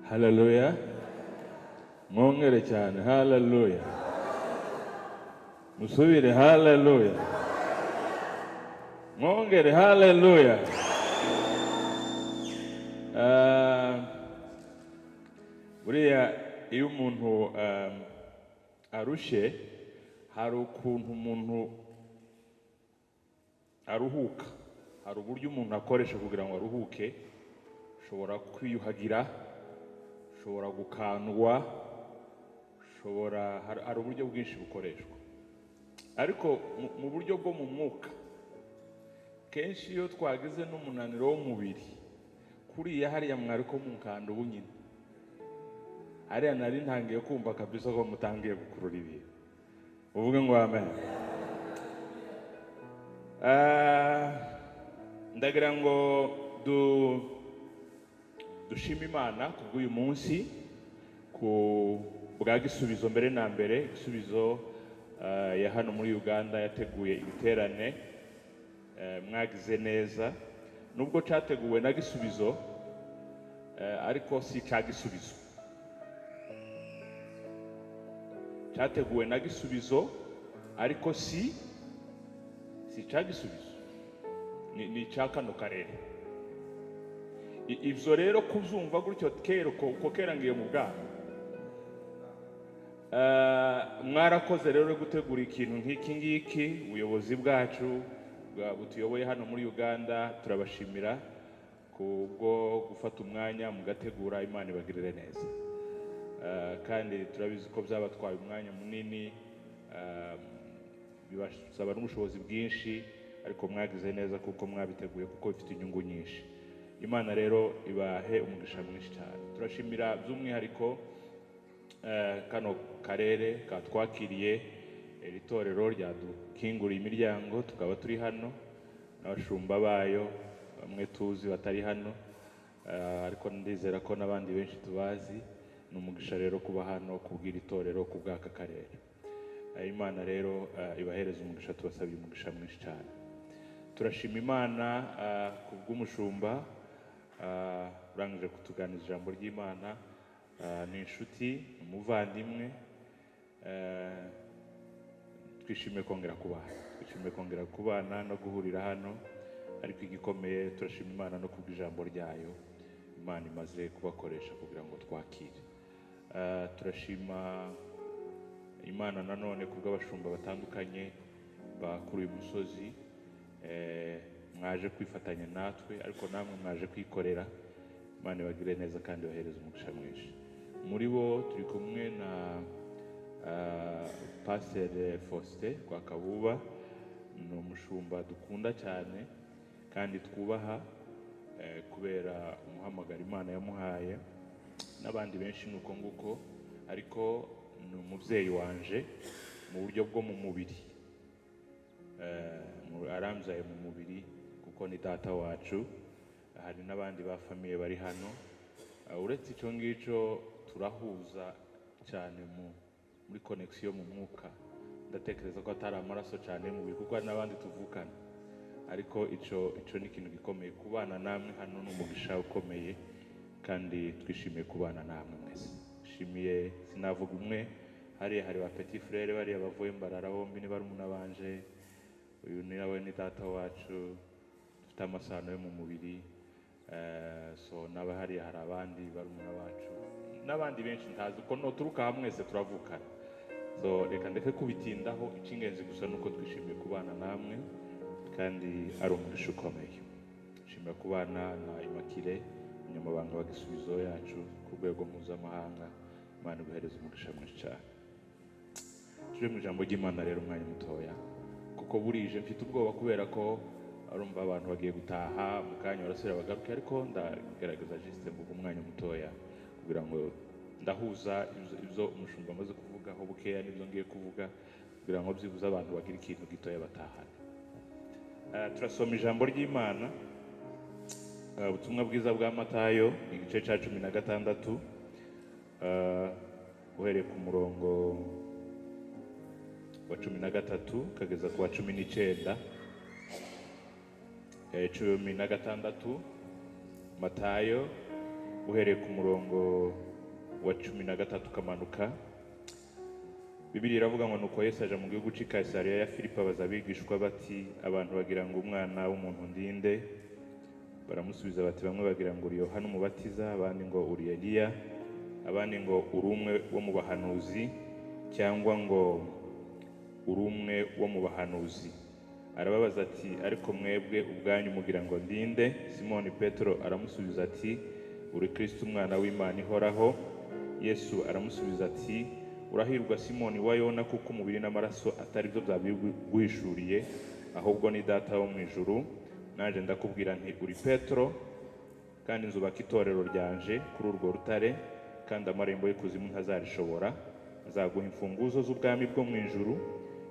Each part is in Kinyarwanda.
Hallelujah. Mwongere cyane. Hallelujah. Musubire. Hallelujah. Mwongere. Hallelujah. Buriya iyo umuntu arushe hari ukuntu umuntu aruhuka, hari uburyo umuntu akoresha kugira ngo aruhuke. Ushobora kwiyuhagira, ushobora gukandwa, hari uburyo bwinshi bukoreshwa. Ariko mu buryo bwo mu mwuka, kenshi iyo twagize n'umunaniro w'umubiri, kuriya hariya mwari ko mukanda ubu nyine, hariya nari ntangiye kumva kabisa ko mutangiye gukurura ibintu. Uvuge ngo amen. Ndagira ngo dushima Imana kubw'uyu munsi, ku bwa gisubizo mbere na mbere. Gisubizo ya hano muri Uganda yateguye ibiterane, mwagize neza. Nubwo cyateguwe na Gisubizo, ariko si cya Gisubizo. Cyateguwe na Gisubizo, ariko si cya Gisubizo, ni cya kano karere. Ivyo rero kuzumva gutyo kero ko kerangiye mu bwami, mwarakoze rero gutegura ikintu nk'iki ngiki. Ubuyobozi bwacu butuyoboye hano muri Uganda turabashimira kubwo gufata umwanya mugategura. Imana ibagirire neza, kandi turabizi ko byabatwaye umwanya munini, bibasaba n'ubushobozi bwinshi, ariko mwagize neza kuko mwabiteguye, kuko bifite inyungu nyinshi. Imana rero ibahe umugisha mwinshi cyane. Turashimira by'umwihariko kano karere katwakiriye, iri torero ryadukinguriye imiryango tukaba turi hano, n'abashumba bayo bamwe tuzi batari hano, ariko ndizera ko n'abandi benshi tubazi. Ni umugisha rero kuba hano kubw'iri torero, kubw'aka karere. Imana rero ibahereza umugisha, tubasabye umugisha mwinshi cyane. Turashima Imana kubw'umushumba urangije kutuganiza ijambo ry'Imana. Ni inshuti, umuvandimwe. Twishimiye kongera kubana no guhurira hano, ariko igikomeye turashima Imana no kubw'ijambo ryayo Imana imaze kubakoresha kugira ngo twakire. Turashima Imana nanone kubw'abashumba batandukanye bakuri uyu musozi, mwaje kwifatanya natwe, ariko namwe mwaje kwikorera. Imana ibagire neza kandi bahereza umugisha mwinshi. Muri bo turi kumwe na Pastor Faustin kwa Kabuba. Ni umushumba dukunda cyane kandi twubaha, kubera umuhamagaro Imana yamuhaye. N'abandi benshi nuko nguko, ariko ni umubyeyi wanje mu buryo bwo mu mubiri, aramzaye mu mubiri kuko ni data wacu. Hari n'abandi ba famiye bari hano. Uretse icyo ngicyo turahuza cyane muri connection mu mwuka. Ndatekereza ko atari amaraso cyane mu mubiri, kuko hari n'abandi tuvukana, ariko icyo ni ikintu gikomeye. Kubana namwe hano ni umugisha ukomeye, kandi twishimiye kubana namwe mwese. Shimiye sinavuga umwe, hariya hari ba petit frere bariya bavuye Mbarara, bombi ni barumuna banje. Uyu ni nawe ni data wacu, dufite amasano yo mu mubiri. So naba hariya hari abandi barumuna bacu n'abandi benshi ntazi uko noturuka hamwe mwese turavukana. So reka ndeke kubitindaho, icy'ingenzi gusa nuko twishimiye kubana namwe, kandi ari umugisha ukomeye. Nshimira kubana na Immaculée, umunyamabanga wa Gisubizo yacu ku rwego mpuzamahanga. Imana iguhereza umugisha mwinshi cyane. Tuje mu ijambo ry'Imana rero umwanya mutoya, kuko burije mfite ubwoba kubera ko arumva abantu bagiye gutaha mu kanya barasubira bagaruke, ariko ndagerageza juste mvuga umwanya mutoya kugira ngo ndahuza ibyo umushumba amaze kuvugaho bukeya n'ibyo ngiye kuvuga, kugira ngo byibuze abantu bagira ikintu gitoya batahana. Turasoma ijambo ry'Imana, ubutumwa bwiza bwa Matayo, igice cya 16, uhereye ku murongo wa 13 kageza ku wa 19. 16 Matayo uhereye ku murongo wa 13 kamanuka. Bibiliya iravuga ngo nuko Yesu aje mu gihugu cy'i Kayisariya ya Filipo abaza abigishwa bati, abantu bagira ngo umwana w'umuntu ndinde? Baramusubiza bati, bamwe bagira ngo uri Yohana umubatiza, abandi ngo uri Eliya, abandi ngo uri umwe wo mu bahanuzi, cyangwa ngo uri umwe wo mu bahanuzi. Arababaza ati, ariko mwebwe ubwanyu mugira ngo ndinde? Simoni Petero aramusubiza ati, uri Kristo umwana w'Imana ihoraho. Yesu aramusubiza ati, urahirwa Simoni wa Yona, kuko umubiri n'amaraso atari byo byabiguhishuriye, ahubwo ni Data wo mu ijuru. Naje ndakubwira nti uri Petero, kandi nzubaka itorero ryanje kuri urwo rutare, kandi amarembo y'ikuzimu ntazarishobora. Nzaguha imfunguzo z'ubwami bwo mu ijuru.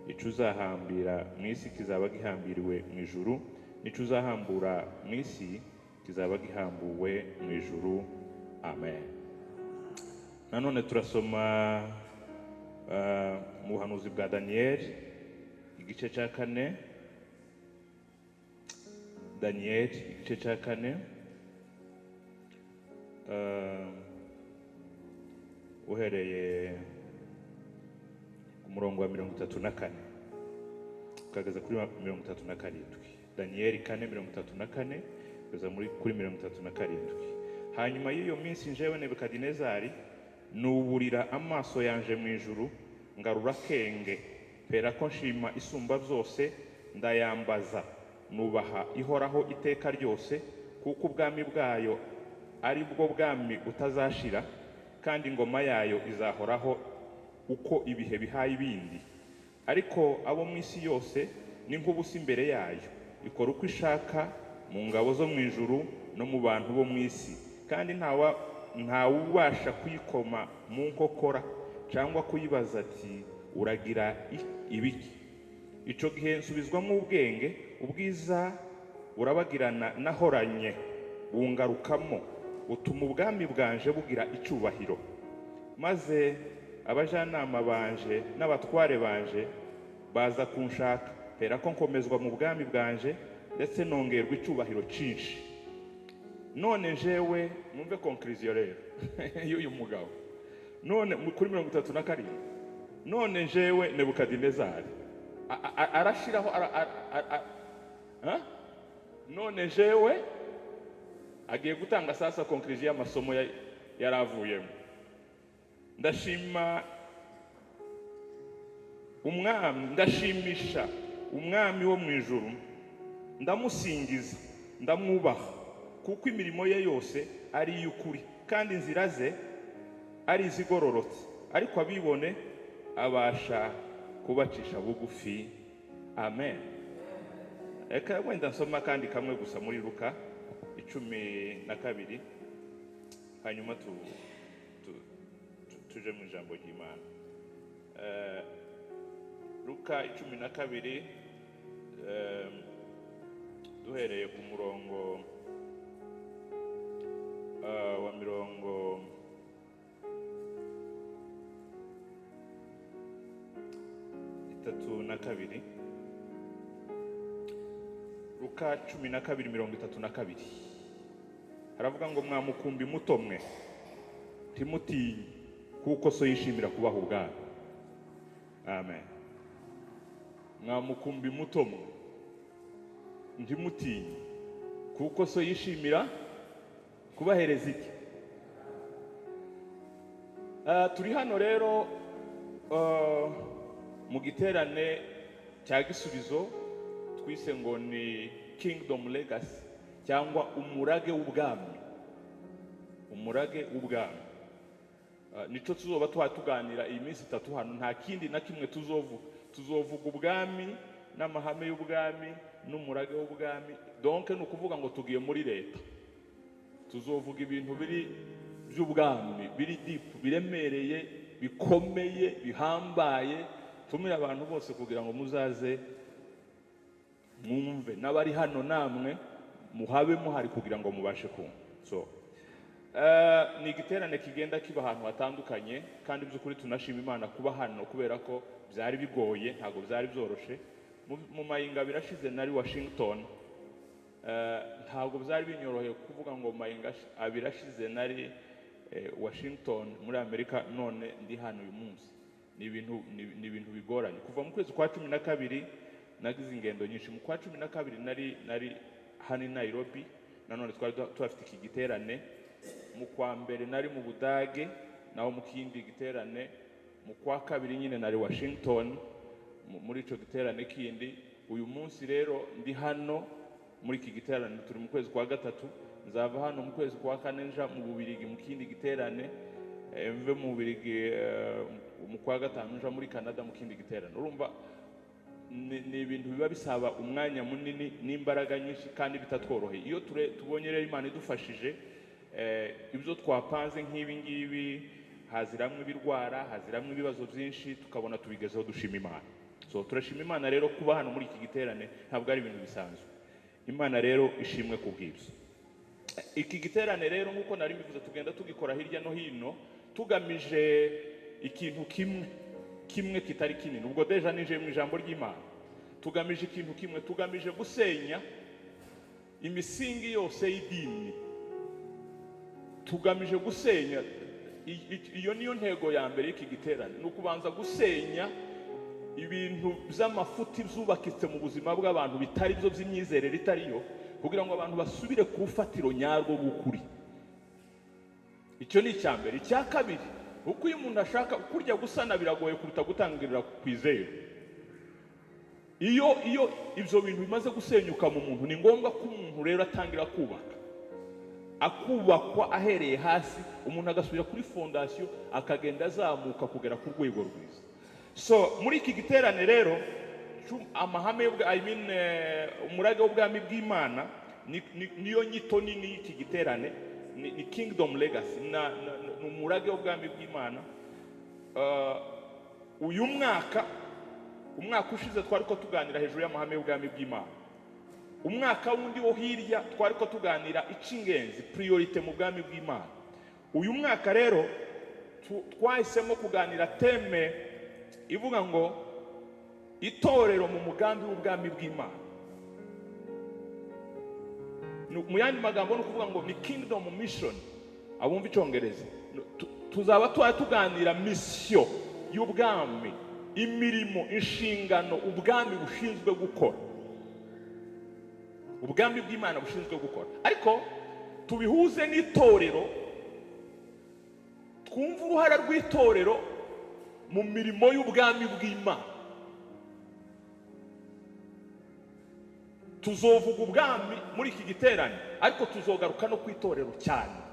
Icyo uzahambira mu isi kizaba gihambiriwe mu ijuru, n'icyo uzahambura mu isi kizaba gihambuwe mu ijuru. Amen. Nanone turasoma mu buhanuzi bwa Daniyeli igice cya 4. Daniyeli igice cya 4 uhereye ku murongo wa 34 ukageza kuri 37. Daniyeli 4:34 kugeza kuri 37. Hanyuma y'iyo minsi njyewe Nebukadinezari nuburira amaso yanje mu ijuru, ngarura kenge, pera ko nshima isumba byose, ndayambaza, nubaha ihoraho iteka ryose, kuko ubwami bwayo ari bwo bwami utazashira, kandi ingoma yayo izahoraho uko ibihe bihaye ibindi. Ariko abo mu isi yose ni nk'ubusa imbere yayo, ikora uko ishaka mu ngabo zo mu ijuru no mu bantu bo mu isi, kandi ntawubasha kuyikoma mu nkokora cyangwa kuyibaza ati uragira ibiki. Icyo gihe nsubizwamo ubwenge, ubwiza burabagirana nahoranye bungarukamo, utuma ubwami bwanje bugira icyubahiro. Maze abajanama banje n'abatware banje baza kunshaka, pera ko nkomezwa mu bwami bwanje, ndetse nongerwa icyubahiro cyinshi. None njewe mwumve conclusion rero y'uyu mugabo. None kuri 37, none njewe Nebukadinezari arashiraho none njewe agiye gutanga sasa conclusion y'amasomo yaravuyemo. Ndashima umwami, ndashimisha umwami wo mu ijuru, ndamusingiza, ndamwubaha, kuko imirimo ye yose ari iy'ukuri, kandi inzira ze ari izigororotse, ariko abibone abasha kubacisha bugufi. Amen. Eka wenda nsoma kandi kamwe gusa muri Luka 12, hanyuma tuje mu ijambo ry'Imana. Luka 12, duhereye ku murongo wa 32. Luka 12:32 haravuga ngo mwamukumbi muto mwe ntimutinye, kuko so yishimira kubaha ubwami. Amen. Mwamukumbi muto mwe ntimutinye, kuko so yishimira kubahereza iki? Turi hano rero mu giterane cya gisubizo twise ngo ni Kingdom Legacy, cyangwa umurage w'ubwami. Umurage w'ubwami nico tuzoba tuganira iyi minsi 3 hano. Nta kindi na kimwe tuzovuga ubwami n'amahame y'ubwami n'umurage w'ubwami. Donc ni ukuvuga ngo tugiye muri leta, tuzovuga ibintu biri by'ubwami, biri deep, biremereye, bikomeye, bihambaye. Tumira abantu bose kugira ngo muzaze mwumve, n'abari hano namwe muhabe muhari kugira ngo mubashe kumva. So ni igiterane kigenda kiba ahantu hatandukanye, kandi by'ukuri tunashima Imana kuba hano, kubera ko byari bigoye, ntabwo byari byoroshe. Mu mayinga birashize nari Washington, ntabwo byari binyoroheye kuvuga ngo mayinga abirashize nari Washington muri Amerika, none ndi hano uyu munsi. Ni ibintu bigoranye. Kuva mu kwezi kwa 12 nagize ingendo nyinshi. Mu kwa 12 nari hano Nairobi, nanone twari twafite iki giterane. Mu kwa mbere nari mu Budage, naho mu kindi giterane. Mu kwa kabiri nyine nari Washington muri ico giterane kindi. Uyu munsi rero ndi hano muri iki giterane, turi mu kwezi kwa 3. Nzava hano mu kwezi kwa 4 nja mu Bubirigi mu kindi giterane, mve mu Bubirigi mu kwa 5 nja muri Canada mu kindi giterane. Urumva ni ibintu biba bisaba umwanya munini n'imbaraga nyinshi kandi bitatworoheye. Iyo tubonye rero Imana idufashije, ibyo twapanze nk'ibi ngibi, haziramwe ibirwara, haziramwe ibibazo byinshi, tukabona tubigezeho dushima Imana. So turashima Imana rero kuba hano muri iki giterane, ntabwo ari ibintu bisanzwe. Imana rero ishimwe kubwibyo. Iki giterane rero nkuko nari mbivuze, tugenda tugikora hirya no hino tugamije ikintu kimwe kitari kinini. Ubwo deja nije mu ijambo ry'Imana, tugamije ikintu kimwe, tugamije gusenya imisingi yose y'idini. Tugamije gusenya, iyo niyo ntego ya mbere y'iki giterane, ni ukubanza gusenya ibintu by'amafuti byubakitse mu buzima bw'abantu bitari byo by'imyizerere itariyo, kugira ngo abantu basubire ku rufatiro nyarwo rw'ukuri. Icyo ni icya mbere. Icya kabiri, uko iyo umuntu ashaka kurya gusana biragoye kuruta gutangirira kwizera. Iyo ibyo bintu bimaze gusenyuka mu muntu, ni ngombwa ko umuntu rero atangira akubakwa ahereye hasi, umuntu agasubira kuri fondasiyo, akagenda azamuka kugera ku rwego rwiza. So muri iki giterane rero, amahame umurage w'ubwami bw'Imana niyo nyito nini y'iki giterane, ni kingdom legacy, na umurage w'ubwami bw'Imana. Uyu umwaka ushize twari ko tuganira hejuru y'amahame y'ubwami bw'Imana. Umwaka wundi wo hirya twari ko tuganira icingenzi, priorite mu bwami bw'Imana. Uyu mwaka rero twahisemo kuganira teme ivuga ngo itorero mu mugambi w'ubwami bw'Imana. Mu yandi magambo no kuvuga ngo ni kingdom mission. Abumva icongereza, tuzaba tuganira mission y'ubwami, imirimo, inshingano ubwami bushinzwe gukora, ubwami bw'Imana bushinzwe gukora. Ariko tubihuze n'itorero, twumva uruhara rw'itorero mu mirimo y'ubwami bw'Imana. Tuzovuga ubwami muri iki giterane, ariko tuzogaruka no kwitorero cyane.